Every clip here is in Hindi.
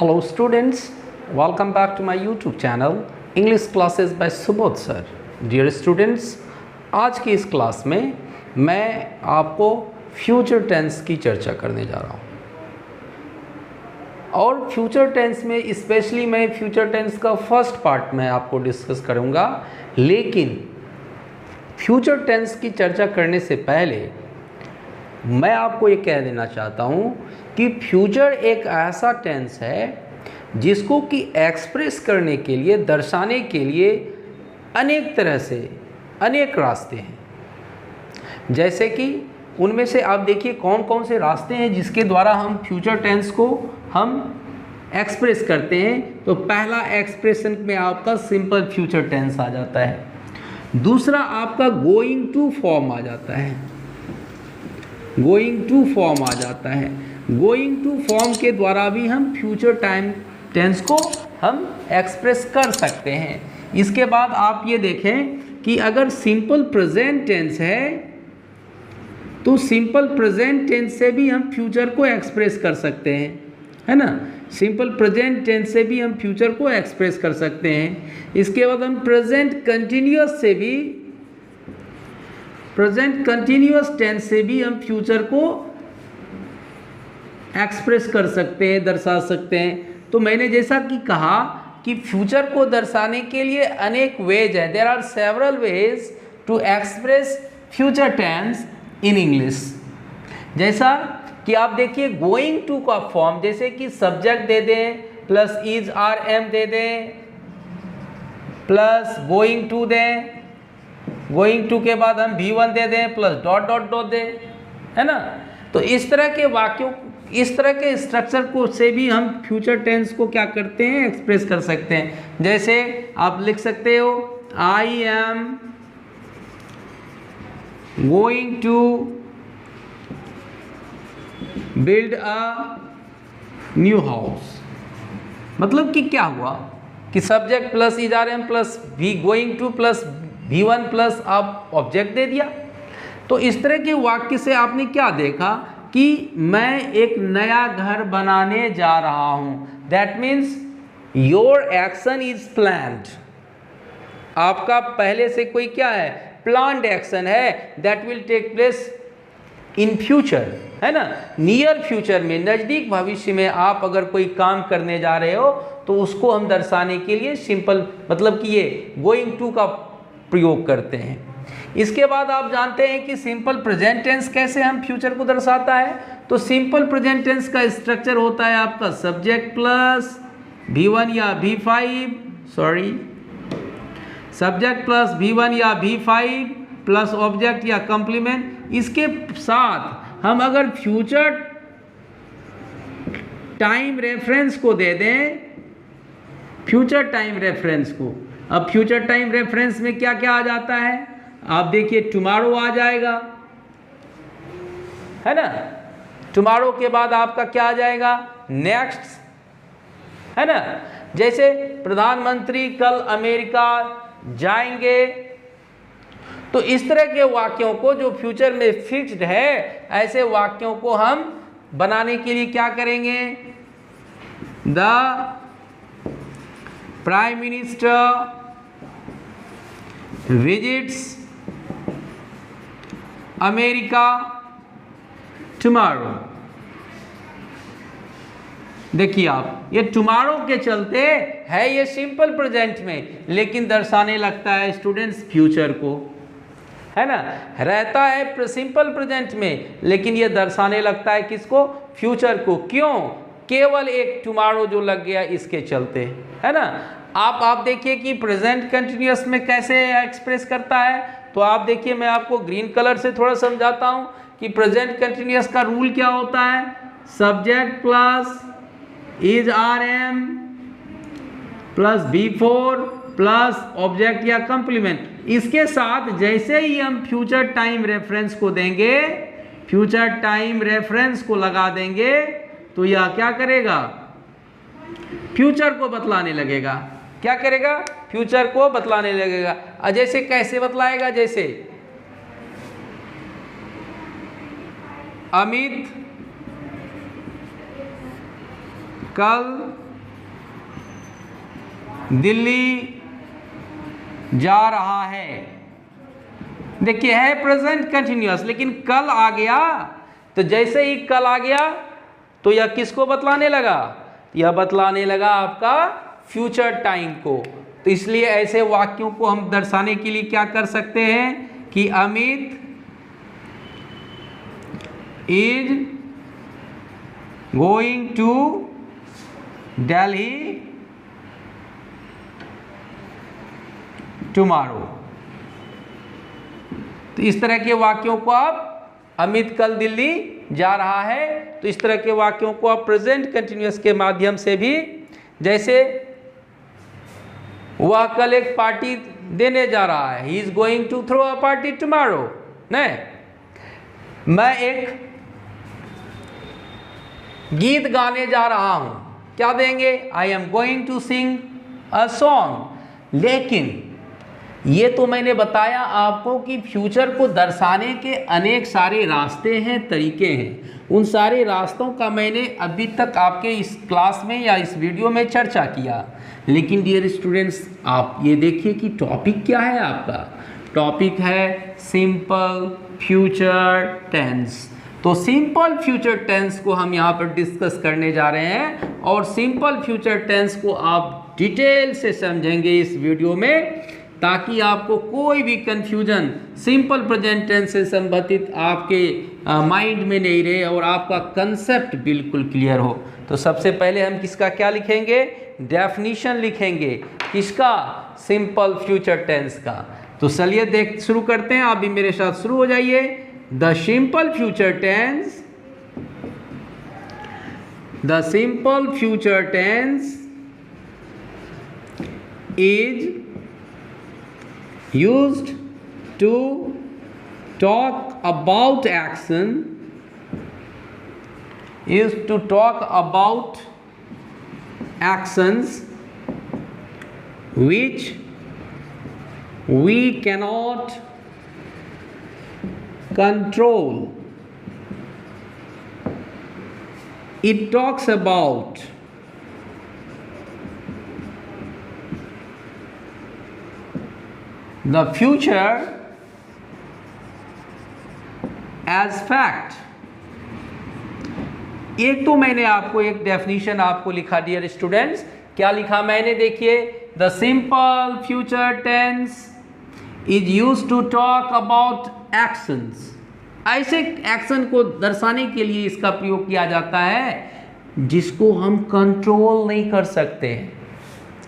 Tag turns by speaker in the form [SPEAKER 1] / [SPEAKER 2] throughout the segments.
[SPEAKER 1] Hello students, welcome back to my YouTube channel English Classes by Subodh Sir. Dear students, आज की इस क्लास में मैं आपको फ्यूचर टेंस की चर्चा करने जा रहा हूँ और फ्यूचर टेंस में स्पेशली मैं फ्यूचर टेंस का फर्स्ट पार्ट में आपको डिस्कस करूँगा। लेकिन फ्यूचर टेंस की चर्चा करने से पहले मैं आपको ये कह देना चाहता हूँ कि फ्यूचर एक ऐसा टेंस है जिसको कि एक्सप्रेस करने के लिए, दर्शाने के लिए अनेक तरह से अनेक रास्ते हैं। जैसे कि उनमें से आप देखिए कौन कौन से रास्ते हैं जिसके द्वारा हम फ्यूचर टेंस को हम एक्सप्रेस करते हैं। तो पहला एक्सप्रेशन में आपका सिंपल फ्यूचर टेंस आ जाता है। दूसरा आपका गोइंग टू फॉर्म आ जाता है, गोइंग टू फॉर्म आ जाता है। गोइंग टू फॉर्म के द्वारा भी हम फ्यूचर टाइम टेंस को हम एक्सप्रेस कर सकते हैं। इसके बाद आप ये देखें कि अगर सिंपल प्रेजेंट टेंस है तो सिंपल प्रेजेंट टेंस से भी हम फ्यूचर को एक्सप्रेस कर सकते हैं, है ना। सिंपल प्रेजेंट टेंस से भी हम फ्यूचर को एक्सप्रेस कर सकते हैं। इसके बाद हम प्रेजेंट कंटिन्यूअस से भी, प्रेजेंट कंटिन्यूअस टेंस से भी हम फ्यूचर को एक्सप्रेस कर सकते हैं, दर्शा सकते हैं। तो मैंने जैसा कि कहा कि फ्यूचर को दर्शाने के लिए अनेक वेज है। There are several ways to express future tense in English. जैसा कि आप देखिए गोइंग टू का फॉर्म, जैसे कि सब्जेक्ट दे दें प्लस इज आर एम दे दें प्लस गोइंग टू दें, गोइंग टू के बाद हम V1 दे दें प्लस डॉट डॉट डॉट दें, है ना। तो इस तरह के वाक्यों, इस तरह के स्ट्रक्चर को से भी हम फ्यूचर टेंस को क्या करते हैं, एक्सप्रेस कर सकते हैं। जैसे आप लिख सकते हो I am going to build a new house. मतलब कि क्या हुआ कि subject plus is are am plus we going to plus V1 plus आप ऑब्जेक्ट दे दिया। तो इस तरह के वाक्य से आपने क्या देखा कि मैं एक नया घर बनाने जा रहा हूं। That means your action is planned. आपका पहले से कोई क्या है, प्लान्ड एक्शन है that will take place in future, है ना। नियर फ्यूचर में, नज़दीक भविष्य में आप अगर कोई काम करने जा रहे हो तो उसको हम दर्शाने के लिए सिंपल मतलब कि ये गोइंग टू का प्रयोग करते हैं। इसके बाद आप जानते हैं कि सिंपल प्रेजेंट टेंस कैसे हम फ्यूचर को दर्शाता है। तो सिंपल प्रेजेंट टेंस का स्ट्रक्चर होता है आपका सब्जेक्ट प्लस V1 या V5, sorry, subject plus V1 या V5 प्लस ऑब्जेक्ट या कॉम्प्लीमेंट। इसके साथ हम अगर फ्यूचर टाइम रेफरेंस को दे दें, फ्यूचर टाइम रेफरेंस को, अब फ्यूचर टाइम रेफरेंस में क्या क्या आ जाता है, आप देखिए टुमारो आ जाएगा, है ना। टुमारो के बाद आपका क्या आ जाएगा, नेक्स्ट, है ना। जैसे प्रधानमंत्री कल अमेरिका जाएंगे। तो इस तरह के वाक्यों को जो फ्यूचर में फिक्स्ड है, ऐसे वाक्यों को हम बनाने के लिए क्या करेंगे, the prime minister visits America tomorrow. देखिए आप, ये टुमारो के चलते है ये सिंपल प्रेजेंट में, लेकिन दर्शाने लगता है स्टूडेंट्स फ्यूचर को, है ना। रहता है सिंपल प्रेजेंट में लेकिन ये दर्शाने लगता है किसको, फ्यूचर को। क्यों, केवल एक टुमारो जो लग गया इसके चलते, है ना। आप देखिए कि प्रेजेंट कंटिन्यूअस में कैसे एक्सप्रेस करता है। तो आप देखिए मैं आपको ग्रीन कलर से थोड़ा समझाता हूं कि प्रेजेंट कंटिन्यूअस का रूल क्या होता है, subject plus is are am plus V4 plus object या कॉम्प्लीमेंट। इसके साथ जैसे ही हम फ्यूचर टाइम रेफरेंस को देंगे, फ्यूचर टाइम रेफरेंस को लगा देंगे तो यह क्या करेगा, फ्यूचर को बतलाने लगेगा। क्या करेगा, फ्यूचर को बतलाने लगेगा। जैसे कैसे बतलाएगा, जैसे अमित कल दिल्ली जा रहा है। देखिए है प्रेजेंट कंटिन्यूअस, लेकिन कल आ गया तो जैसे ही कल आ गया तो यह किसको बतलाने लगा? यह बतलाने लगा आपका फ्यूचर टाइम को। तो इसलिए ऐसे वाक्यों को हम दर्शाने के लिए क्या कर सकते हैं कि Amit is going to Delhi tomorrow. तो इस तरह के वाक्यों को आप, अमित कल दिल्ली जा रहा है, तो इस तरह के वाक्यों को आप प्रेजेंट कंटिन्यूअस के माध्यम से भी, जैसे वह कल एक पार्टी देने जा रहा है, he is going to throw a party tomorrow. नहीं, मैं एक गीत गाने जा रहा हूं, क्या देंगे? I am going to sing a song. लेकिन ये तो मैंने बताया आपको कि फ्यूचर को दर्शाने के अनेक सारे रास्ते हैं, तरीके हैं। उन सारे रास्तों का मैंने अभी तक आपके इस क्लास में या इस वीडियो में चर्चा किया। लेकिन डियर स्टूडेंट्स, आप ये देखिए कि टॉपिक क्या है आपका। टॉपिक है सिंपल फ्यूचर टेंस। तो सिंपल फ्यूचर टेंस को हम यहाँ पर डिस्कस करने जा रहे हैं, और सिंपल फ्यूचर टेंस को आप डिटेल से समझेंगे इस वीडियो में, ताकि आपको कोई भी कंफ्यूजन सिंपल प्रेजेंट टेंस से संबंधित आपके माइंड में नहीं रहे और आपका कंसेप्ट बिल्कुल क्लियर हो। तो सबसे पहले हम किसका क्या लिखेंगे? डेफिनेशन लिखेंगे। किसका? सिंपल फ्यूचर टेंस का। तो चलिए शुरू करते हैं। आप भी मेरे साथ शुरू हो जाइए। The simple future tense, the simple future tense is used to talk about action, used to talk about actions which we cannot control. It talks about the future as fact। एक तो मैंने आपको एक डेफिनेशन आपको लिखा डियर स्टूडेंट्स। क्या लिखा मैंने? देखिए, the simple future tense is used to talk about actions. ऐसे एक्शन को दर्शाने के लिए इसका प्रयोग किया जाता है जिसको हम कंट्रोल नहीं कर सकते हैं।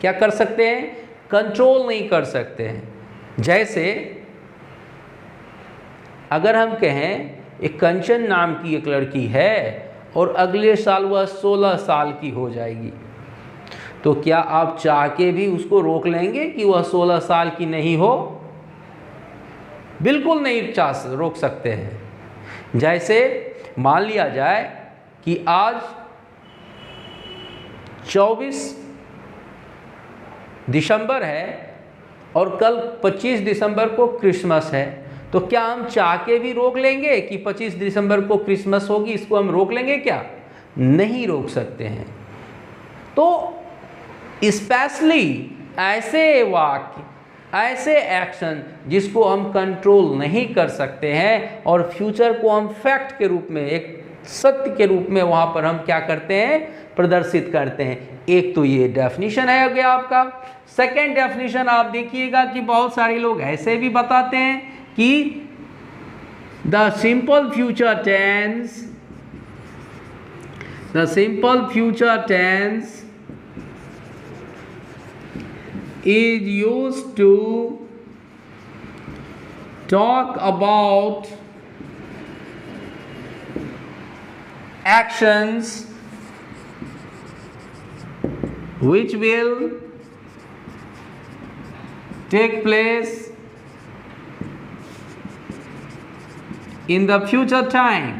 [SPEAKER 1] क्या कर सकते हैं? कंट्रोल नहीं कर सकते हैं। जैसे अगर हम कहें एक कंचन नाम की एक लड़की है और अगले साल वह 16 साल की हो जाएगी, तो क्या आप चाह के भी उसको रोक लेंगे कि वह 16 साल की नहीं हो? बिल्कुल नहीं रोक सकते हैं। जैसे मान लिया जाए कि आज 24 दिसंबर है और कल 25 दिसंबर को क्रिसमस है, तो क्या हम चाह के भी रोक लेंगे कि 25 दिसंबर को क्रिसमस होगी, इसको हम रोक लेंगे? क्या नहीं रोक सकते हैं। तो स्पेशली ऐसे वाक्य, ऐसे एक्शन जिसको हम कंट्रोल नहीं कर सकते हैं और फ्यूचर को हम फैक्ट के रूप में, एक सत्य के रूप में वहाँ पर हम क्या करते हैं? प्रदर्शित करते हैं। एक तो ये डेफिनेशन है हो गया आपका। सेकेंड डेफिनेशन आप देखिएगा कि बहुत सारे लोग ऐसे भी बताते हैं कि the simple future tense, the simple future tense is used to talk about actions which will take place in the future time।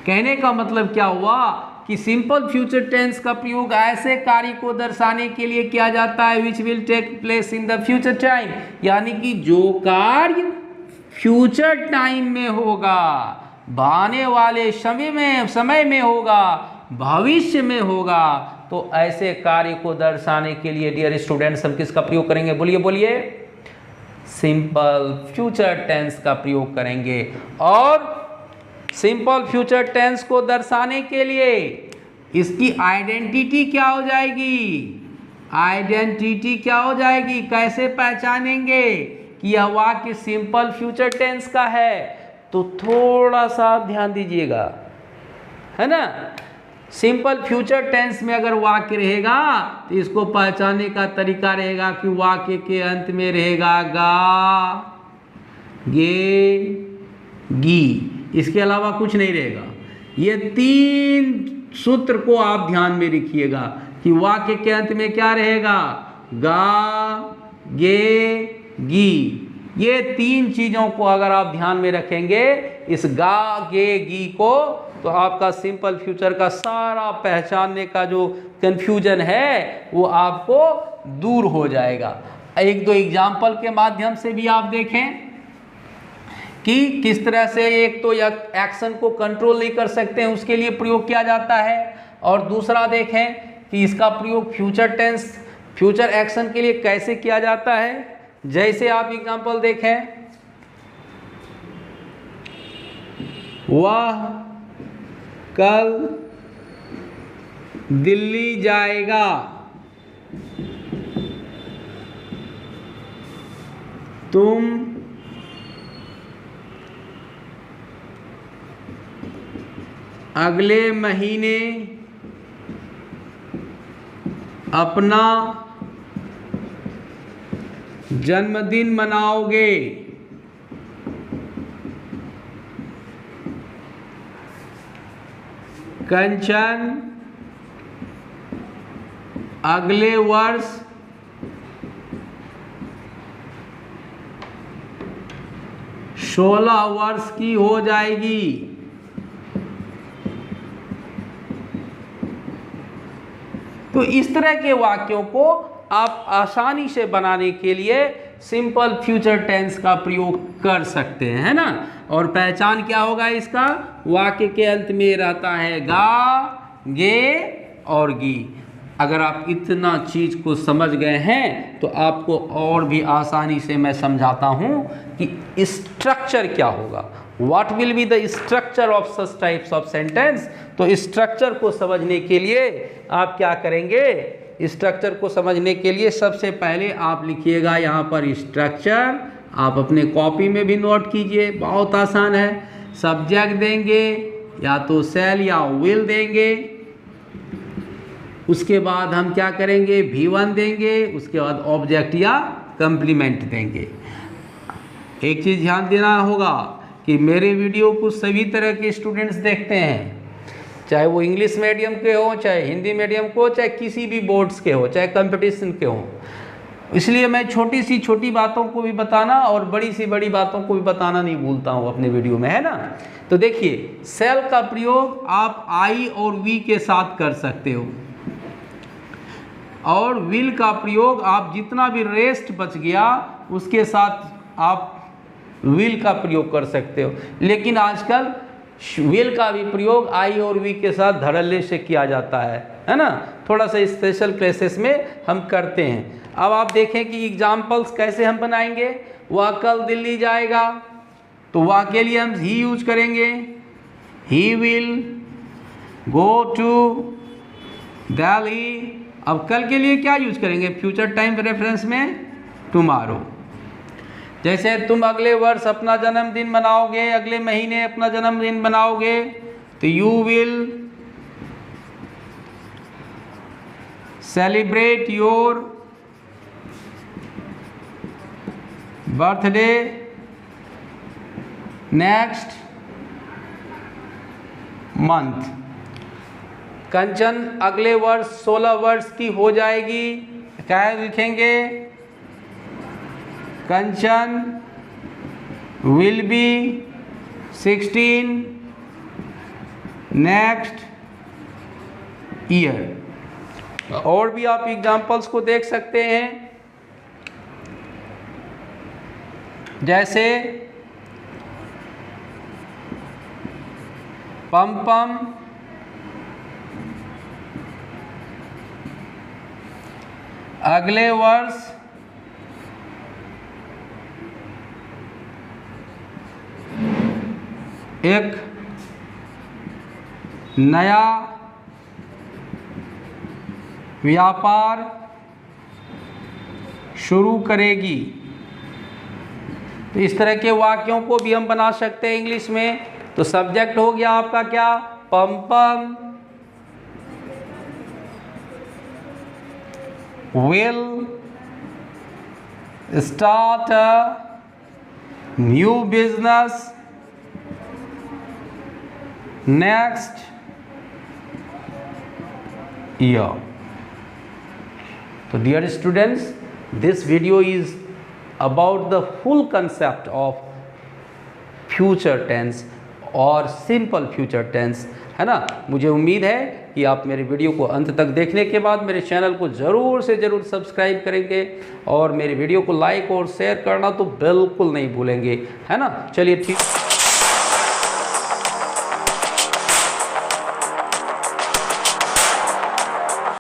[SPEAKER 1] कहने का मतलब क्या हुआ कि सिंपल फ्यूचर टेंस का प्रयोग ऐसे कार्य को दर्शाने के लिए किया जाता है which will take place in the future time, यानी कि जो कार्य फ्यूचर टाइम में होगा, आने वाले समय में होगा, भविष्य में होगा। तो ऐसे कार्य को दर्शाने के लिए डियर स्टूडेंट्स हम किसका प्रयोग करेंगे? बोलिए बोलिए, सिंपल फ्यूचर टेंस का प्रयोग करेंगे। और सिंपल फ्यूचर टेंस को दर्शाने के लिए इसकी आइडेंटिटी क्या हो जाएगी? आइडेंटिटी क्या हो जाएगी? कैसे पहचानेंगे कि यह वाक्य सिंपल फ्यूचर टेंस का है? तो थोड़ा सा ध्यान दीजिएगा, है ना। सिंपल फ्यूचर टेंस में अगर वाक्य रहेगा तो इसको पहचानने का तरीका रहेगा कि वाक्य के अंत में रहेगा गा, गे, गी, इसके अलावा कुछ नहीं रहेगा। ये 3 सूत्र को आप ध्यान में रखिएगा कि वाक्य के अंत में क्या रहेगा? गा, गे, गी। ये 3 चीज़ों को अगर आप ध्यान में रखेंगे, इस गा, गे, गी को, तो आपका सिंपल फ्यूचर का सारा पहचानने का जो कंफ्यूजन है वो आपको दूर हो जाएगा। 1-2 एग्जाम्पल के माध्यम से भी आप देखें कि किस तरह से एक तो एक्शन को कंट्रोल नहीं कर सकते हैं उसके लिए प्रयोग किया जाता है, और दूसरा देखें कि इसका प्रयोग फ्यूचर टेंस, फ्यूचर एक्शन के लिए कैसे किया जाता है। जैसे आप एग्जाम्पल देखें, वह कल दिल्ली जाएगा, तुम अगले महीने अपना जन्मदिन मनाओगे। कंचन अगले वर्ष 16 वर्ष की हो जाएगी। तो इस तरह के वाक्यों को आप आसानी से बनाने के लिए सिंपल फ्यूचर टेंस का प्रयोग कर सकते हैं, है ना। और पहचान क्या होगा इसका? वाक्य के अंत में रहता है गा, गे और गी। अगर आप इतना चीज़ को समझ गए हैं तो आपको और भी आसानी से मैं समझाता हूँ कि स्ट्रक्चर क्या होगा, what will be the structure of such types of sentence. तो स्ट्रक्चर को समझने के लिए आप क्या करेंगे? स्ट्रक्चर को समझने के लिए सबसे पहले आप लिखिएगा यहाँ पर स्ट्रक्चर। आप अपने कॉपी में भी नोट कीजिए, बहुत आसान है। सब्जेक्ट देंगे, या तो शैल या विल देंगे। उसके बाद हम क्या करेंगे? V1 देंगे। उसके बाद ऑब्जेक्ट या कंप्लीमेंट देंगे। एक चीज़ ध्यान देना होगा कि मेरे वीडियो को सभी तरह के स्टूडेंट्स देखते हैं, चाहे वो इंग्लिश मीडियम के हो, चाहे हिंदी मीडियम को, चाहे किसी भी बोर्ड्स के हो, चाहे कंपटीशन के हो। इसलिए मैं छोटी सी छोटी बातों को भी बताना और बड़ी सी बड़ी बातों को भी बताना नहीं भूलता हूँ अपने वीडियो में, है ना। तो देखिए, सेल का प्रयोग आप आई और वी के साथ कर सकते हो, और विल का प्रयोग आप जितना भी रेस्ट बच गया उसके साथ आप विल का प्रयोग कर सकते हो। लेकिन आजकल विल का भी प्रयोग आई और वी के साथ धड़ल्ले से किया जाता है ना। थोड़ा सा स्पेशल केसेस में हम करते हैं। अब आप देखें कि एग्जाम्पल्स कैसे हम बनाएंगे। वह कल दिल्ली जाएगा, तो वह के लिए हम ही यूज करेंगे, he will go to Delhi. अब कल के लिए क्या यूज करेंगे? फ्यूचर टाइम रेफरेंस में टुमारो। जैसे तुम अगले वर्ष अपना जन्मदिन मनाओगे, अगले महीने अपना जन्मदिन मनाओगे, तो you will celebrate your birthday next month. Kanchan अगले वर्ष 16 वर्ष की हो जाएगी। क्या लिखेंगे? Kanchan will be 16 next year. और भी आप एग्जाम्पल्स को देख सकते हैं, जैसे पम अगले वर्ष एक नया व्यापार शुरू करेगी। तो इस तरह के वाक्यों को भी हम बना सकते हैं इंग्लिश में। तो सब्जेक्ट हो गया आपका क्या, पम will start a new business next year. So dear students, this video is about the full concept of future tense और सिंपल फ्यूचर टेंस, है ना। मुझे उम्मीद है कि आप मेरे वीडियो को अंत तक देखने के बाद मेरे चैनल को ज़रूर से ज़रूर सब्सक्राइब करेंगे और मेरे वीडियो को लाइक और शेयर करना तो बिल्कुल नहीं भूलेंगे, है ना। चलिए ठीक।